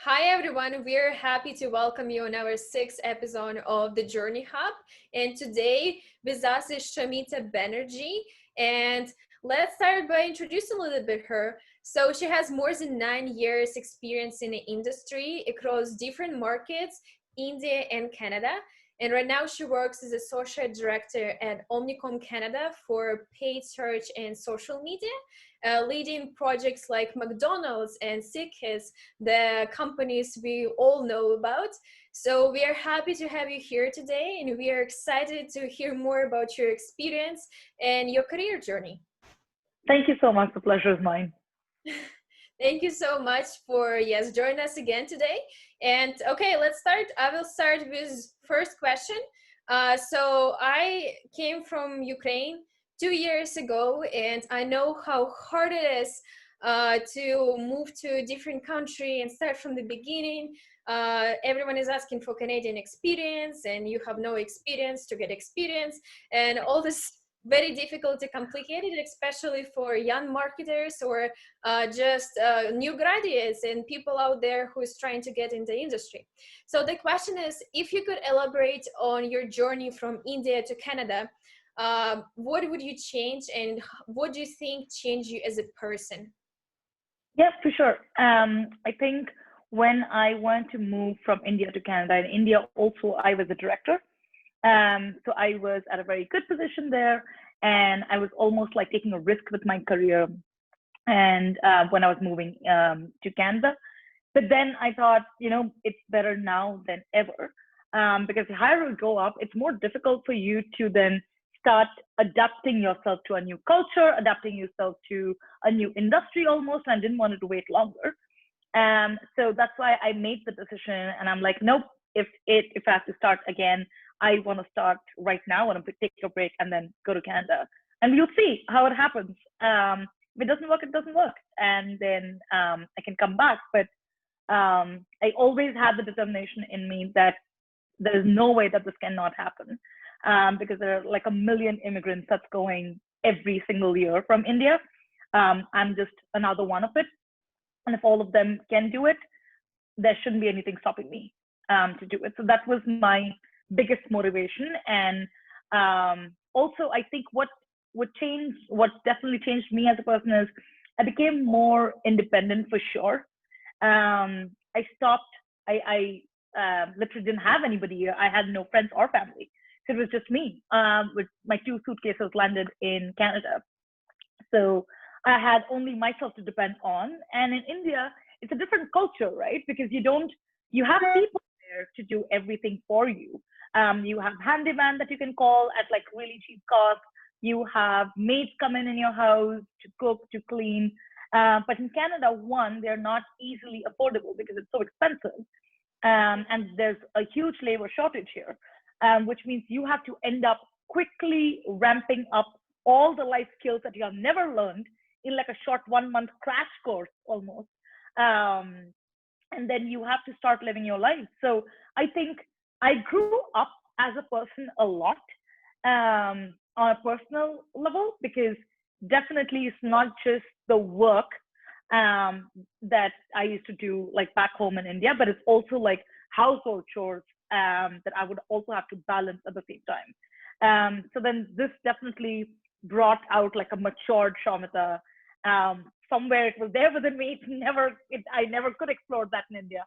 Hi everyone, we're happy to welcome you on our sixth episode of the Journey Hub. And today with us is Shamita Banerjee. And let's start by introducing a little bit her. So she has more than 9 years experience in the industry across different markets, India and Canada. And right now she works as associate director at Omnicom Canada for paid search and social media, leading projects like McDonald's and Sikhs, the companies we all know about. So we are happy to have you here today, and we are excited to hear more about your experience and your career journey. Thank you so much. The pleasure is mine. Thank you so much for joining us again today. And okay, let's start. I will start with first question. So I came from Ukraine 2 years ago, and I know how hard it is to move to a different country and start from the beginning. Everyone is asking for Canadian experience, and you have no experience to get experience, and all this very difficult and complicated, especially for young marketers or just new graduates and people out there who is trying to get in the industry. So the question is, if you could elaborate on your journey from India to Canada, what would you change, and what do you think changed you as a person? Yeah, for sure. I think when I wanted to move from India to Canada, in India also I was a director. So I was at a very good position there, and I was almost like taking a risk with my career. And when I was moving to Canada, but then I thought, it's better now than ever, because the higher you go up, it's more difficult for you to then start adapting yourself to a new culture, adapting yourself to a new industry almost. And I didn't want to wait longer. So that's why I made the decision, and I'm like, nope. If I have to start again, I want to start right now. I want to take a break and then go to Canada, and we'll see how it happens. If it doesn't work, it doesn't work, and then I can come back. But I always had the determination in me that there is no way that this cannot happen, because there are like a million immigrants that's going every single year from India. I'm just another one of it, and if all of them can do it, there shouldn't be anything stopping me to do it. So that was my biggest motivation. And also, I think what definitely changed me as a person is I became more independent for sure. I stopped. I literally didn't have anybody here. I had no friends or family. So it was just me, with my 2 suitcases landed in Canada. So I had only myself to depend on. And in India, it's a different culture, right? Because you have people there to do everything for you. You have handyman that you can call at like really cheap cost. You have maids come in your house to cook, to clean. But in Canada, one, they're not easily affordable because it's so expensive. And there's a huge labor shortage here, which means you have to end up quickly ramping up all the life skills that you have never learned in like a short 1 month crash course almost. And then you have to start living your life. So I think I grew up as a person a lot, on a personal level, because definitely it's not just the work that I used to do like back home in India, but it's also like household chores that I would also have to balance at the same time. So then this definitely brought out like a matured Shamita. Somewhere it was there within me. I never could explore that in India.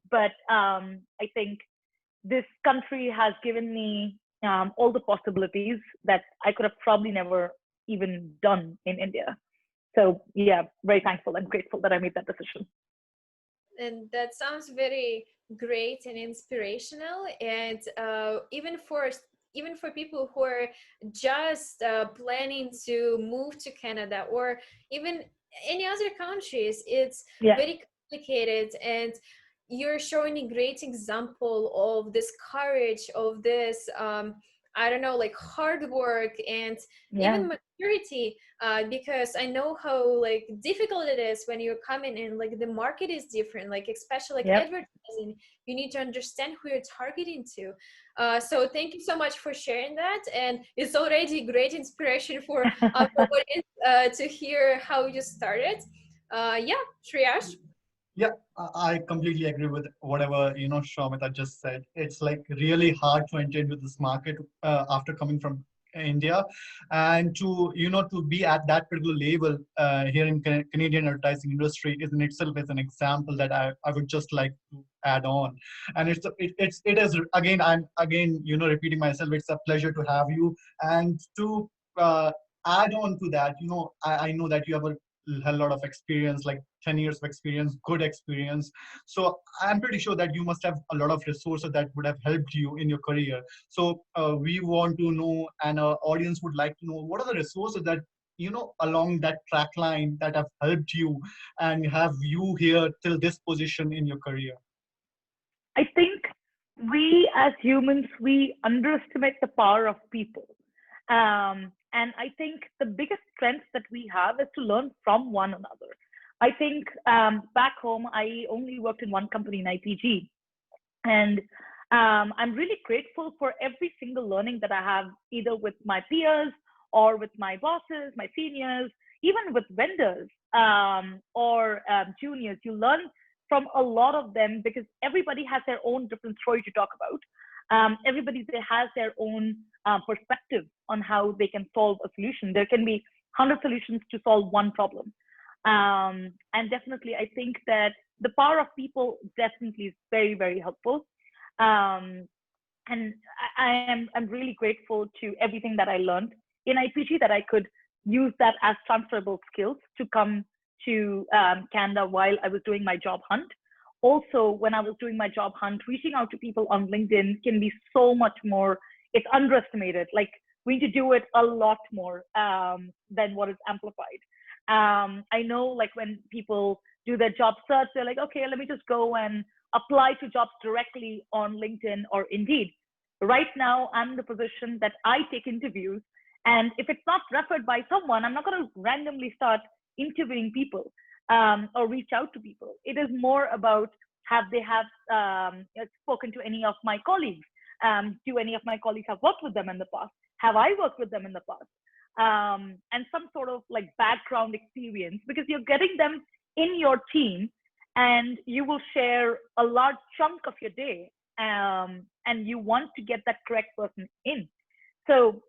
But I think this country has given me all the possibilities that I could have probably never even done in India. So yeah, very thankful and grateful that I made that decision. And that sounds very great and inspirational. And even for people who are just planning to move to Canada or even any other countries, it's Yeah. very complicated. And you're showing a great example of this courage, of this I don't know, like hard work and Yeah. even maturity, because I know how like difficult it is when you're coming in, like the market is different, like especially like Yep. advertising, you need to understand who you're targeting to. So thank you so much for sharing that, and it's already great inspiration for our audience to hear how you started. Yeah, Triash. Yeah, I completely agree with whatever, Shamita just said. It's like really hard to enter into this market after coming from India, and to be at that particular level here in Canadian advertising industry is in itself is an example that I would just like to add on. And it is again, I'm again, repeating myself. It's a pleasure to have you, and to add on to that, I know that you have a lot of experience, like 10 years of experience, good experience. So I'm pretty sure that you must have a lot of resources that would have helped you in your career. So we want to know, and our audience would like to know, what are the resources that, along that track line that have helped you and have you here till this position in your career? I think we as humans, we underestimate the power of people. And I think the biggest strength that we have is to learn from one another. I think back home, I only worked in one company in IPG. And I'm really grateful for every single learning that I have, either with my peers or with my bosses, my seniors, even with vendors or juniors. You learn from a lot of them because everybody has their own different story to talk about. Everybody has their own perspective on how they can solve a solution. There can be 100 solutions to solve one problem. And definitely, I think that the power of people definitely is very, very helpful. Um, and I'm really grateful to everything that I learned in IPG, that I could use that as transferable skills to come to Canada while I was doing my job hunt. Also, when I was doing my job hunt, reaching out to people on LinkedIn can be so much more. It's underestimated. Like, we need to do it a lot more than what is amplified. I know, like, when people do their job search, they're like, okay, let me just go and apply to jobs directly on LinkedIn or Indeed. Right now, I'm in the position that I take interviews. And if it's not referred by someone, I'm not going to randomly start interviewing people or reach out to people. It is more about, have they have spoken to any of my colleagues? Do any of my colleagues have worked with them in the past? Have I worked with them in the past? And some sort of like background experience, because you're getting them in your team and you will share a large chunk of your day, and you want to get that correct person in. So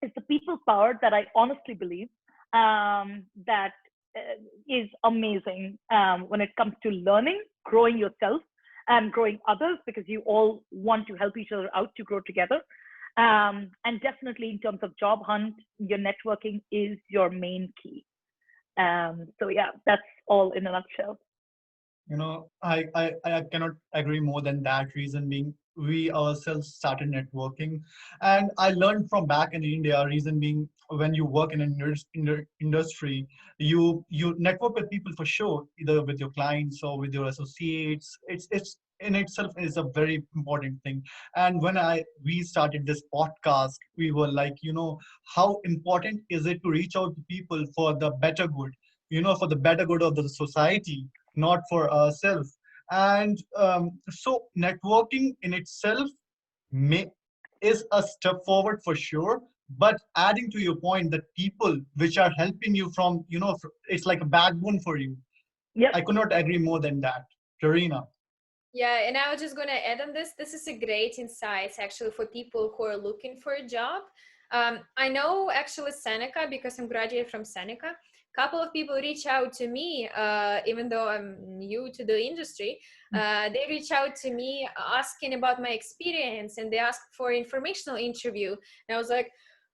it's the people power that I honestly believe that is amazing when it comes to learning, growing yourself, and growing others, because you all want to help each other out to grow together. And definitely in terms of job hunt, your networking is your main key. So yeah, that's all in a nutshell. I cannot agree more than that. Reason being, we ourselves started networking, and I learned from back in India. Reason being, when you work in an industry, you network with people for sure, either with your clients or with your associates. It's in itself is a very important thing. And when we started this podcast, we were like, how important is it to reach out to people for the better good, for the better good of the society, not for ourselves. And so networking in itself may, is a step forward for sure. But adding to your point, that people which are helping you from, it's like a backbone for you. Yep. I could not agree more than that, Karina. Yeah, and I was just going to add on this. This is a great insight actually for people who are looking for a job. I know actually Seneca, because I'm graduated from Seneca. A couple of people reach out to me, even though I'm new to the industry. They reach out to me asking about my experience, and they ask for informational interview. And I was like,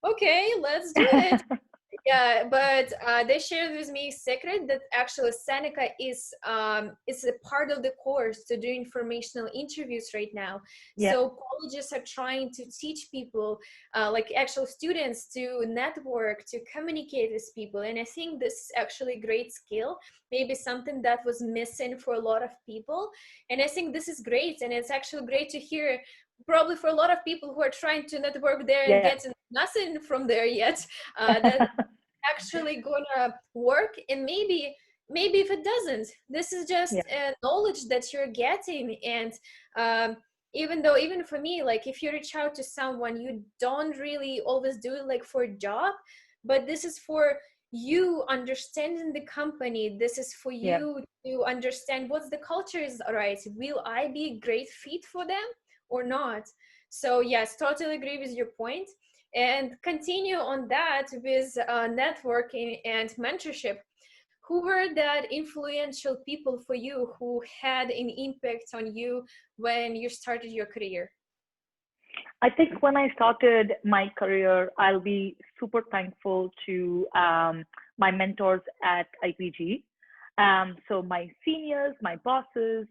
okay, let's do it. Yeah, but they shared with me a secret that actually Seneca is a part of the course to do informational interviews right now. Yeah. So colleges are trying to teach people, like actual students, to network, to communicate with people, and I think this is actually a great skill, maybe something that was missing for a lot of people, and I think this is great, and it's actually great to hear. Probably for a lot of people who are trying to network there and Yeah. get nothing from there yet, that actually gonna work. And maybe if it doesn't, this is just Yeah. knowledge that you're getting. And even for me, like, if you reach out to someone, you don't really always do it like for a job, but this is for you understanding the company, this is for Yeah. you to understand what's the culture is, right? Will I be a great fit for them or not? So yes, totally agree with your point. And continue on that with networking and mentorship. Who were that influential people for you who had an impact on you when you started your career? I think when I started my career, I'll be super thankful to my mentors at IPG. So my seniors, my bosses,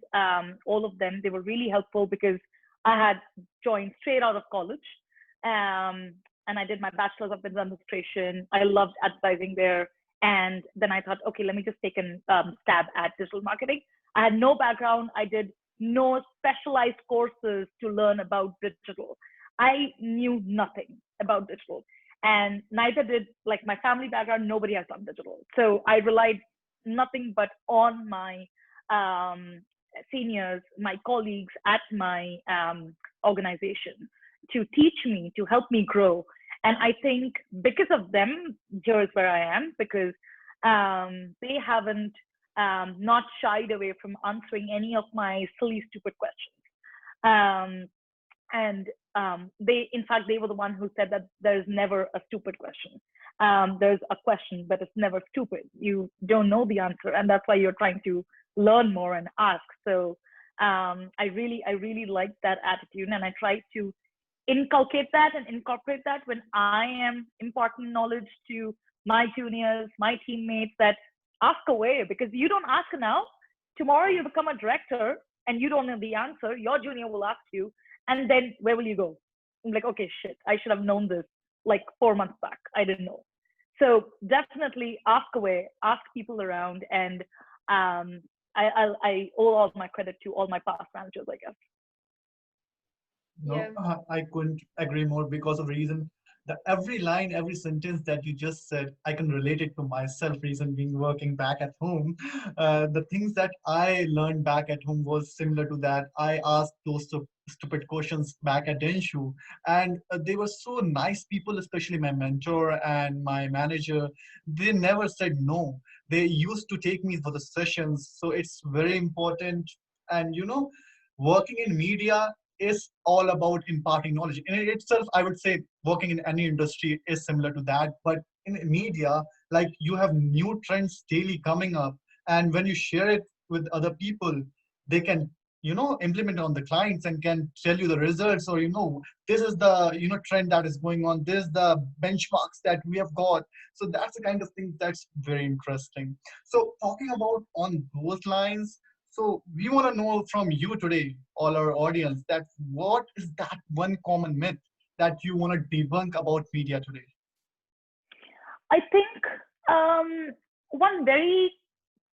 all of them, they were really helpful because I had joined straight out of college. And I did my bachelor's of business administration. I loved advertising there. And then I thought, okay, let me just take a stab at digital marketing. I had no background. I did no specialized courses to learn about digital. I knew nothing about digital, and neither did like my family background. Nobody has done digital, so I relied nothing but on my um, seniors, my colleagues at my organization to teach me, to help me grow. And I think because of them, here's where I am, because they haven't not shied away from answering any of my silly, stupid questions. Um, and they, in fact, they were the one who said that there's never a stupid question. There's a question, but it's never stupid. You don't know the answer, and that's why you're trying to learn more and ask. So I really like that attitude, and I try to inculcate that and incorporate that when I am imparting knowledge to my juniors, my teammates, that ask away, because you don't ask now. Tomorrow you become a director and you don't know the answer. Your junior will ask you, and then where will you go? I'm like, okay, shit, I should have known this like 4 months back. I didn't know. So definitely ask away, ask people around, and I owe all my credit to all my past managers, I guess. Yeah. No, I couldn't agree more because of reason that every line, every sentence that you just said, I can relate it to myself. Reason being, working back at home, the things that I learned back at home was similar to that. I asked those stupid questions back at Denshu, and they were so nice people, especially my mentor and my manager. They never said no. They used to take me for the sessions, so it's very important. And working in media is all about imparting knowledge. In itself, I would say working in any industry is similar to that. But in media, like you have new trends daily coming up. And when you share it with other people, they can, implement on the clients and can tell you the results, or, this is the, trend that is going on. This is the benchmarks that we have got. So that's the kind of thing that's very interesting. So talking about on those lines, so we want to know from you today, all our audience, that what is that one common myth that you want to debunk about media today? I think one very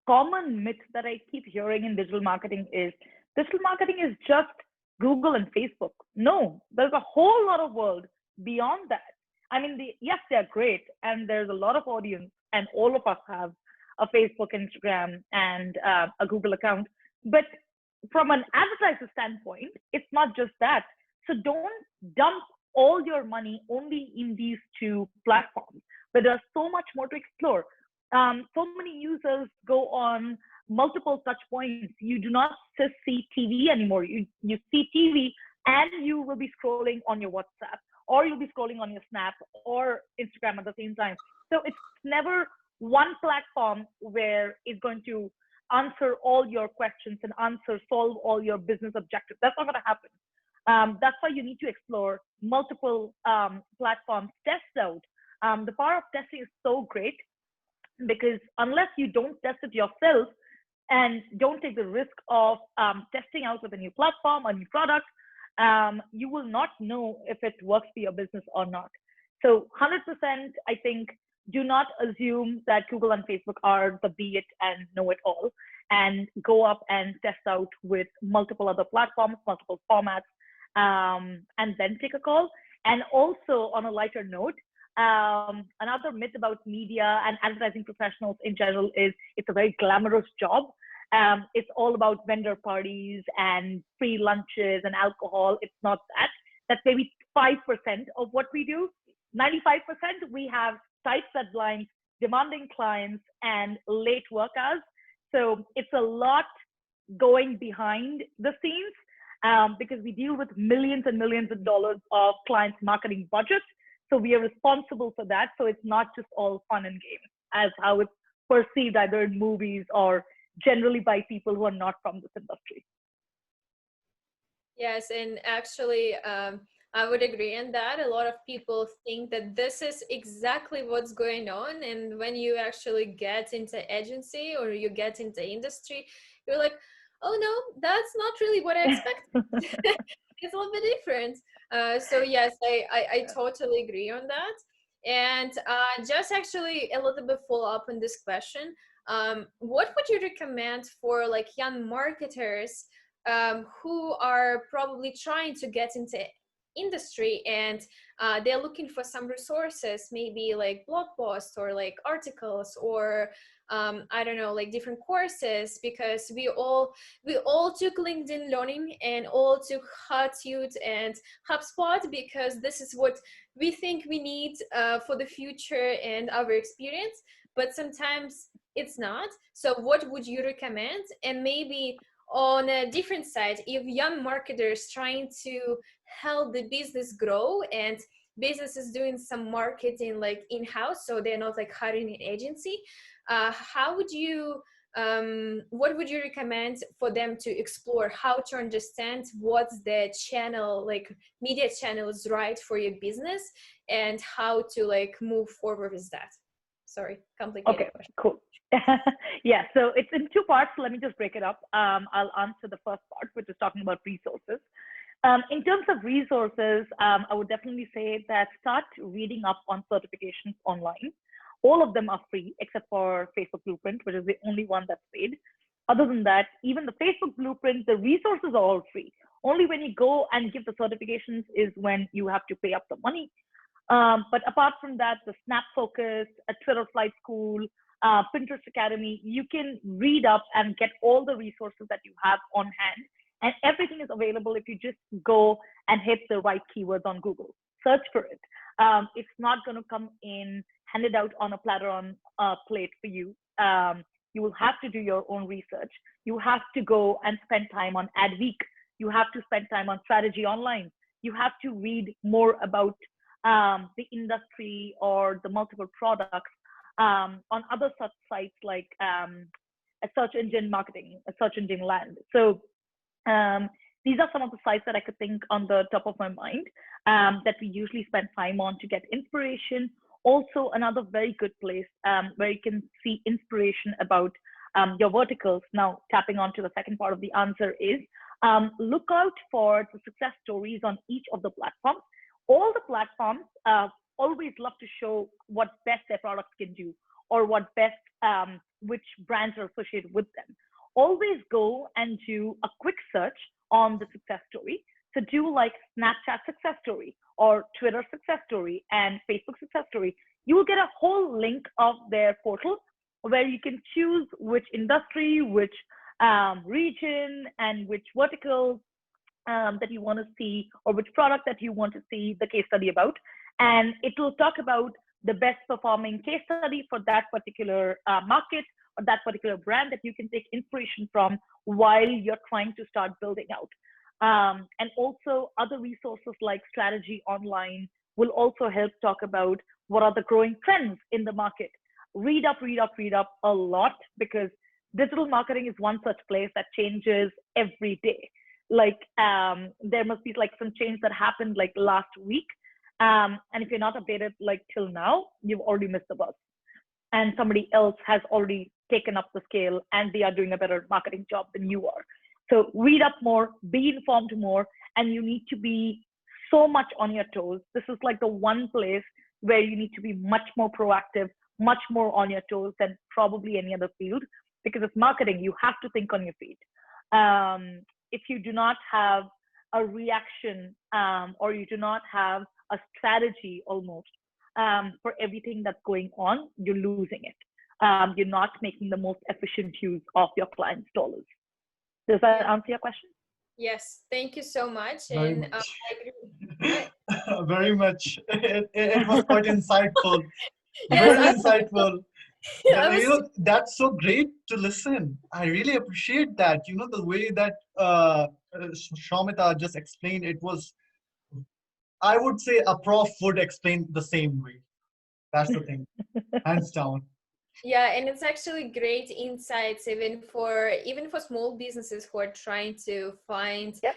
common myth that I keep hearing in digital marketing is just Google and Facebook. No, there's a whole lot of world beyond that. I mean, yes, they're great, and there's a lot of audience, and all of us have a Facebook, Instagram, and a Google account. But from an advertiser standpoint, it's not just that. So don't dump all your money only in these two platforms. But there's so much more to explore. So many users go on multiple touch points. You do not just see TV anymore. You see TV, and you will be scrolling on your WhatsApp, or you'll be scrolling on your Snap or Instagram at the same time. So it's never one platform where it's going to answer all your questions and solve all your business objectives. That's not going to happen. That's why you need to explore multiple platforms, test out. The power of testing is so great, because unless you don't test it yourself and don't take the risk of testing out with a new platform, a new product, you will not know if it works for your business or not. So 100%, I think, do not assume that Google and Facebook are the be it and know it all, and go up and test out with multiple other platforms, multiple formats, and then take a call. And also, on a lighter note, another myth about media and advertising professionals in general is it's a very glamorous job. It's all about vendor parties and free lunches and alcohol. It's not that. That's maybe 5% of what we do. 95%, we have tight deadlines, demanding clients, and late work hours. So it's a lot going behind the scenes, because we deal with millions and millions of dollars of clients' marketing budgets. So we are responsible for that. So it's not just all fun and games as how it's perceived either in movies or generally by people who are not from this industry. Yes, and actually, I would agree on that. A lot of people think that this is exactly what's going on, and when you actually get into agency or you get into industry, you're like, oh no, that's not really what I expected. It's a little bit different. So yes, I totally agree on that. And just actually a little bit follow up on this question. What would you recommend for like young marketers who are probably trying to get into industry and they're looking for some resources, maybe like blog posts or like articles or I don't know, like different courses, because we all took LinkedIn Learning and all took Hotsuite and HubSpot because this is what we think we need for the future and our experience, but sometimes it's not. So what would you recommend? And maybe on a different side, if young marketers trying to help the business grow and business is doing some marketing like in-house, so they're not like hiring an agency, how would you what would you recommend for them to explore how to understand what's the channel, like media channel is right for your business and how to like move forward with that? Sorry, complicated Okay, question. cool. Yeah, so it's in two parts. Let me just break it up. I'll answer the first part, which is talking about resources. In terms of resources, I would definitely say that start reading up on certifications online. All of them are free except for Facebook Blueprint, which is the only one that's paid. Other than that, even the Facebook Blueprint, the resources are all free. Only when you go and give the certifications is when you have to pay up the money. But apart from that, the Snap Focus, a Twitter Flight School, Pinterest Academy, you can read up and get all the resources that you have on hand. And everything is available if you just go and hit the right keywords on Google. Search for it. It's not going to come in handed out on a platter on a plate for you. You will have to do your own research. You have to go and spend time on Adweek. You have to spend time on Strategy Online. You have to read more about the industry or the multiple products on other such sites like a search engine marketing, a search engine land. So these are some of the sites that I could think on the top of my mind that we usually spend time on to get inspiration. Also, another very good place where you can see inspiration about your verticals. Now, tapping onto the second part of the answer is look out for the success stories on each of the platforms. All the platforms always love to show what best their products can do or what best which brands are associated with them. Always go and do a quick search on the success story. So do like Snapchat success story or Twitter success story and Facebook success story. You will get a whole link of their portal where you can choose which industry, which region, and which vertical that you want to see, or which product that you want to see the case study about. And it will talk about the best performing case study for that particular market or that particular brand that you can take inspiration from while you're trying to start building out. And also other resources like Strategy Online will also help talk about what are the growing trends in the market. Read up a lot, because digital marketing is one such place that changes every day. Like there must be like some change that happened like last week. And if you're not updated like till now, you've already missed the bus. And somebody else has already taken up the scale and they are doing a better marketing job than you are. So read up more, be informed more, and you need to be so much on your toes. This is like the one place where you need to be much more proactive, much more on your toes than probably any other field, because it's marketing. You have to think on your feet. If you do not have a reaction or you do not have a strategy almost for everything that's going on, you're losing it. You're not making the most efficient use of your client's dollars. Does that answer your question? Yes, thank you so much. Very And much. I agree. Very much. It was quite insightful. Yes, Very insightful. I was. That's so great to listen. I really appreciate that. The way that Shamita just explained, it was, I would say, a prof would explain the same way. That's the thing, hands down. Yeah, and it's actually great insights even for small businesses who are trying to find Yep.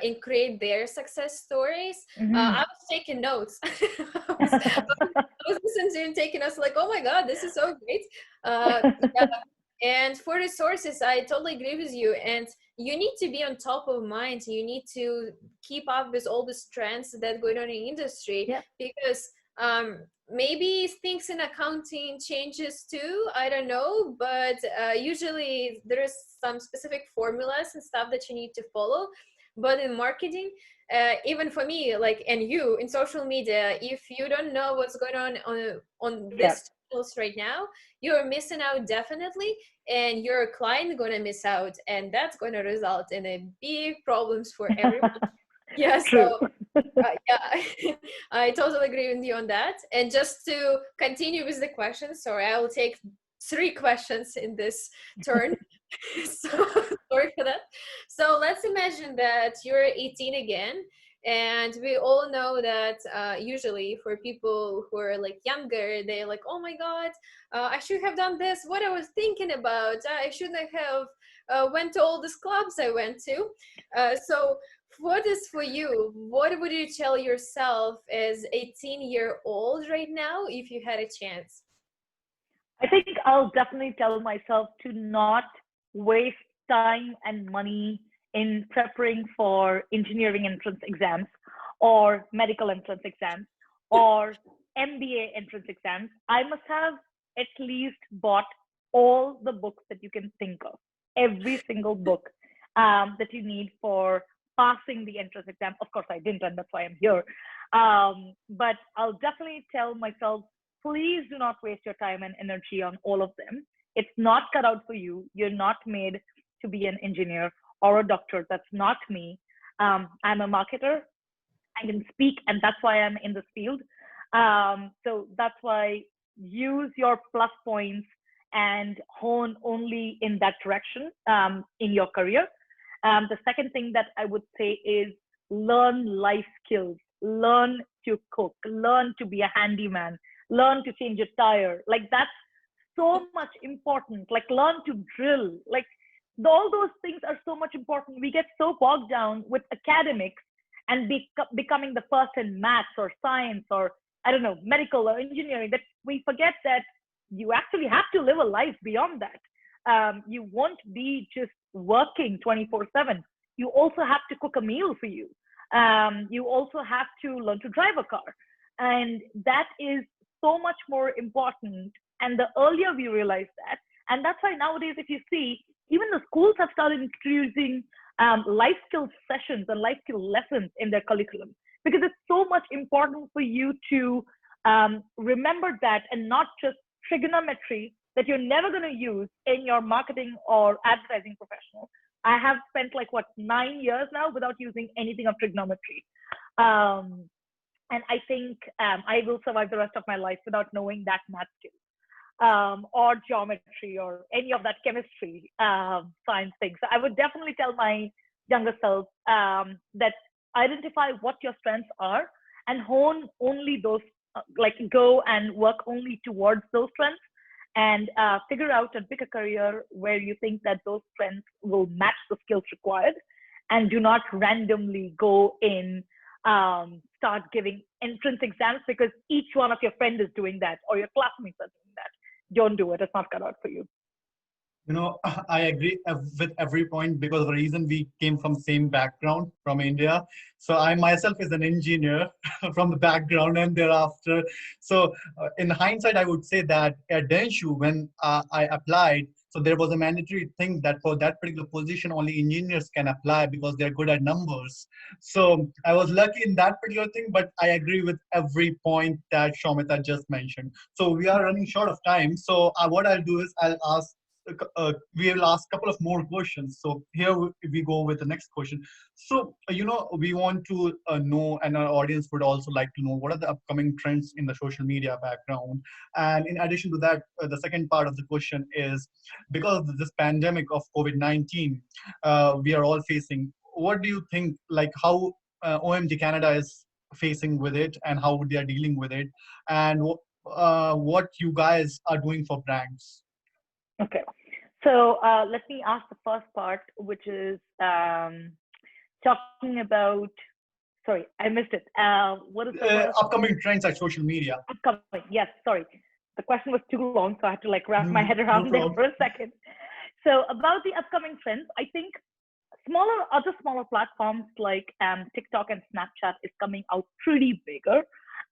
and create their success stories. I Hmm. was taking notes. I was listening to you and taking notes like, oh my God, this is so great. Yeah. And for resources, I totally agree with you. And you need to be on top of mind. You need to keep up with all the trends that going on in the industry Yep. because maybe things in accounting changes too, I don't know, but usually there's some specific formulas and stuff that you need to follow. But in marketing, even for me, like, and you in social media, if you don't know what's going on Yep. this channels right now, you're missing out definitely, and your client gonna miss out, and that's gonna result in a big problems for everyone. Yeah, True. so yeah, I totally agree with you on that. And just to continue with the questions, sorry, I will take three questions in this turn. So sorry for that. So let's imagine that you're 18 again. And we all know that usually for people who are like younger, they're like, oh my God, I should have done this. What I was thinking about, I shouldn't have went to all these clubs I went to. So what is for you? What would you tell yourself as 18-year-old right now if you had a chance? I think I'll definitely tell myself to not waste time and money in preparing for engineering entrance exams or medical entrance exams or MBA entrance exams. I must have at least bought all the books that you can think of, every single book that you need for passing the entrance exam. Of course, I didn't, and that's why I'm here. But I'll definitely tell myself, please do not waste your time and energy on all of them. It's not cut out for you. You're not made to be an engineer or a doctor. That's not me. I'm a marketer. I can speak, and that's why I'm in this field. So that's why use your plus points and hone only in that direction in your career. The second thing that I would say is learn life skills, learn to cook, learn to be a handyman, learn to change a tire. Like that's so much important. Like learn to drill. Like all those things are so much important. We get so bogged down with academics and becoming the first in maths or science or I don't know, medical or engineering that we forget that you actually have to live a life beyond that. You won't be just working 24/7. You also have to cook a meal for you. You also have to learn to drive a car. And that is so much more important. And the earlier we realize that, and that's why nowadays, if you see, even the schools have started introducing life skill sessions and life skill lessons in their curriculum because it's so much important for you to remember that and not just trigonometry that you're never going to use in your marketing or advertising professional. I have spent like what 9 years now without using anything of trigonometry. Um, and I think I will survive the rest of my life without knowing that math skill or geometry or any of that chemistry science things. So I would definitely tell my younger self that identify what your strengths are and hone only those, like go and work only towards those strengths and figure out and pick a career where you think that those strengths will match the skills required and do not randomly go in start giving entrance exams because each one of your friend is doing that or your classmates are doing that. Don't do it. It's not cut out for you. I agree with every point because of the reason we came from same background from India. So I myself is an engineer from the background and thereafter. So in hindsight, I would say that at Denshu, when I applied, so there was a mandatory thing that for that particular position, only engineers can apply because they're good at numbers. So I was lucky in that particular thing, but I agree with every point that Shamita just mentioned. So we are running short of time. So what I'll do is I'll ask we will ask a couple of more questions. So here we go with the next question. So we want to know, and our audience would also like to know, what are the upcoming trends in the social media background. And in addition to that, the second part of the question is, because of this pandemic of COVID-19, we are all facing. What do you think? Like how OMG Canada is facing with it, and how they are dealing with it, and what you guys are doing for brands? Okay. So let me ask the first part, which is talking about. Sorry, I missed it. What is the first? Upcoming trends at social media. Upcoming. Yes, sorry. The question was too long, so I had to like wrap my head No around it problem. for a second. So about the upcoming trends, I think other smaller platforms like TikTok and Snapchat is coming out pretty bigger.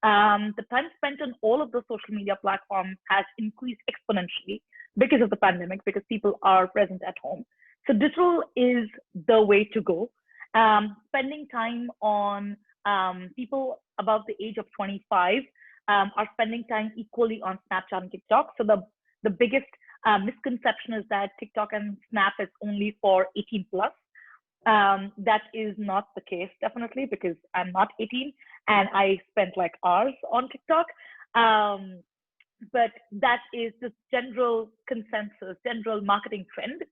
The time spent on all of the social media platforms has increased exponentially because of the pandemic, because people are present at home. So digital is the way to go. Spending time on people above the age of 25 are spending time equally on Snapchat and TikTok. So the biggest misconception is that TikTok and Snap is only for 18 plus. That is not the case, definitely, because I'm not 18 and I spent like hours on TikTok. But that is the general consensus, general marketing trend.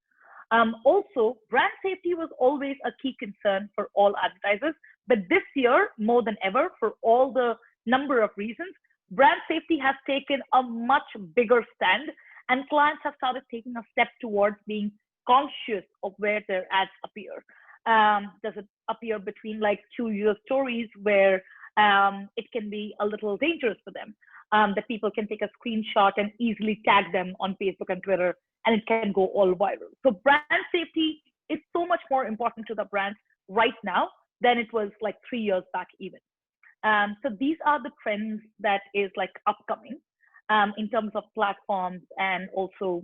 Also, brand safety was always a key concern for all advertisers, but this year, more than ever, for all the number of reasons, brand safety has taken a much bigger stand, and clients have started taking a step towards being conscious of where their ads appear. Does it appear between like two user stories where it can be a little dangerous for them? That people can take a screenshot and easily tag them on Facebook and Twitter, and it can go all viral. So brand safety is so much more important to the brands right now than it was like 3 years back even. So these are the trends that is like upcoming in terms of platforms and also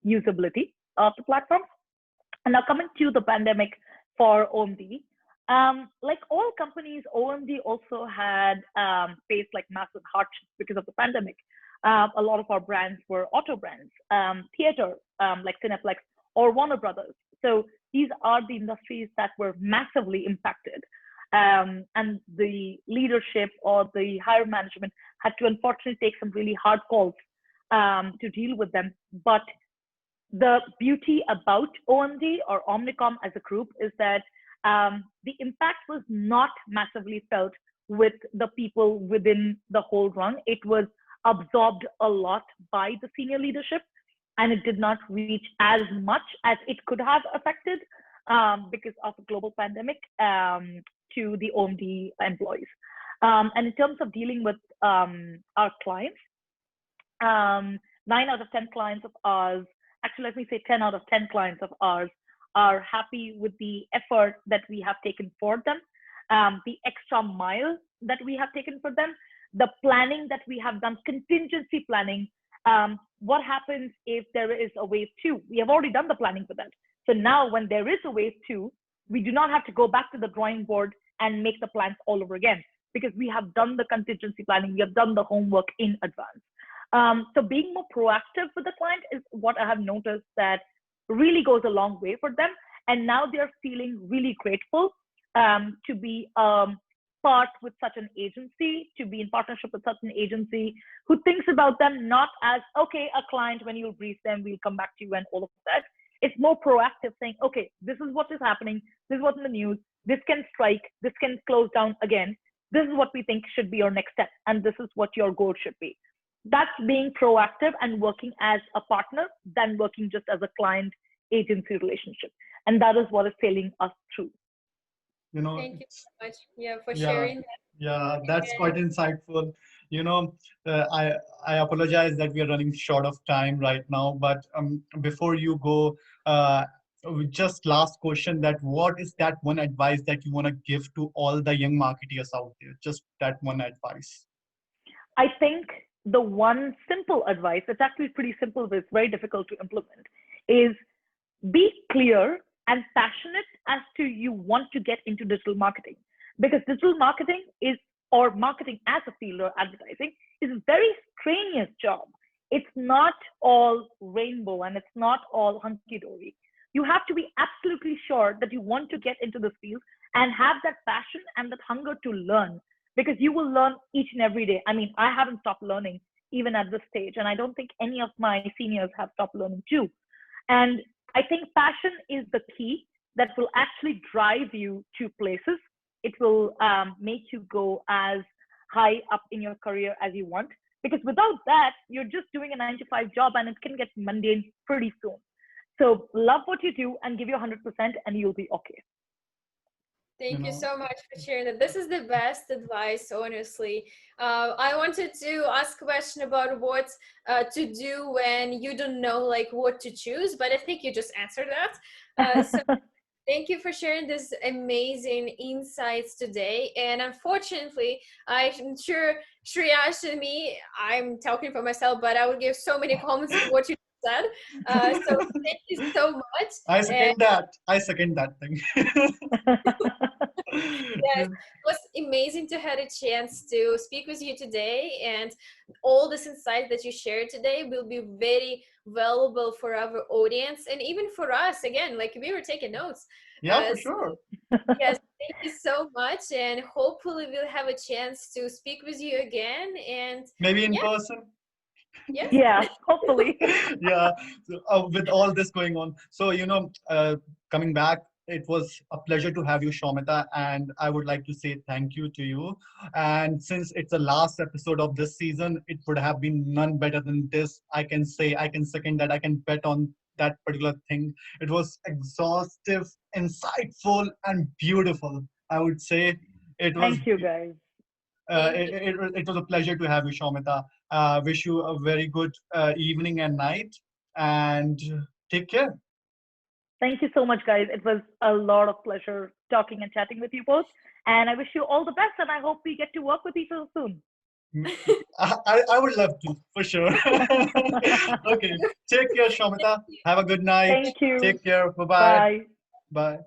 usability of the platforms. And now coming to the pandemic for OMD, like all companies, OMD also had faced like massive hardships because of the pandemic. A lot of our brands were auto brands, theater, like Cineplex or Warner Brothers. So these are the industries that were massively impacted. And the leadership or the higher management had to unfortunately take some really hard calls to deal with them. But the beauty about OMD or Omnicom as a group is that the impact was not massively felt with the people within the whole run. It was absorbed a lot by the senior leadership, and it did not reach as much as it could have affected because of the global pandemic to the OMD employees. And in terms of dealing with our clients, 9 out of 10 clients of ours, actually, let me say 10 out of 10 clients of ours are happy with the effort that we have taken for them, the extra mile that we have taken for them, the planning that we have done, contingency planning. What happens if there is a wave 2? We have already done the planning for that. So now when there is a wave 2, we do not have to go back to the drawing board and make the plans all over again, because we have done the contingency planning, we have done the homework in advance. So being more proactive with the client is what I have noticed that really goes a long way for them. And now they're feeling really grateful to be part with such an agency, to be in partnership with such an agency who thinks about them not as, okay, a client, when you'll brief them, we'll come back to you and all of that. It's more proactive, saying, okay, this is what is happening. This is what's in the news. This can strike. This can close down again. This is what we think should be your next step. And this is what your goal should be. That's being proactive and working as a partner than working just as a client agency relationship. And that is what is sailing us through. Thank you so much, for sharing that. Yeah, that's quite insightful. I apologize that we are running short of time right now, but before you go, just last question, that what is that one advice that you want to give to all the young marketeers out there? Just that one advice. I think the one simple advice, it's actually pretty simple, but it's very difficult to implement, is be clear and passionate as to you want to get into digital marketing. Because digital marketing is, or marketing as a field or advertising, is a very strenuous job. it's not all rainbow and it's not all hunky dory. You have to be absolutely sure that you want to get into this field and have that passion and that hunger to learn, because you will learn each and every day. I mean, I haven't stopped learning even at this stage, and I don't think any of my seniors have stopped learning too. And I think passion is the key that will actually drive you to places. It will make you go as high up in your career as you want. Because without that, you're just doing a 9 to 5 job and it can get mundane pretty soon. So love what you do and give your 100% and you'll be okay. You Thank you know, so much for sharing that. This is the best advice, honestly. I wanted to ask a question about what to do when you don't know like what to choose, but I think you just answered that. So thank you for sharing this amazing insights today. And unfortunately, I'm sure Shreyash and me, I'm talking for myself, but I would give so many comments to what you said. So thank you so much. I And second that. I second that thing. yes, it was amazing to have a chance to speak with you today, and all this insight that you shared today will be very valuable for our audience and even for us. Again, like we were taking notes. Yeah, for So sure. yes, thank you so much, and hopefully we'll have a chance to speak with you again. And Maybe in yeah, person. yes. Yeah, hopefully. Yeah, so, with all this going on, so coming back, it was a pleasure to have you, Shamita, and I would like to say thank you to you. And since it's the last episode of this season, it would have been none better than this. I can say, I can second that, I can bet on that particular thing. It was exhaustive, insightful, and beautiful. I would say it was Thank you, guys. Thank you. it was a pleasure to have you, Shamita. Wish you a very good evening and night, and take care. Thank you so much, guys. It was a lot of pleasure talking and chatting with you both. And I wish you all the best. And I hope we get to work with each other soon. I would love to, for sure. Okay, take care, Shamita. Have a good night. Thank you. Take care. Bye-bye. Bye. Bye.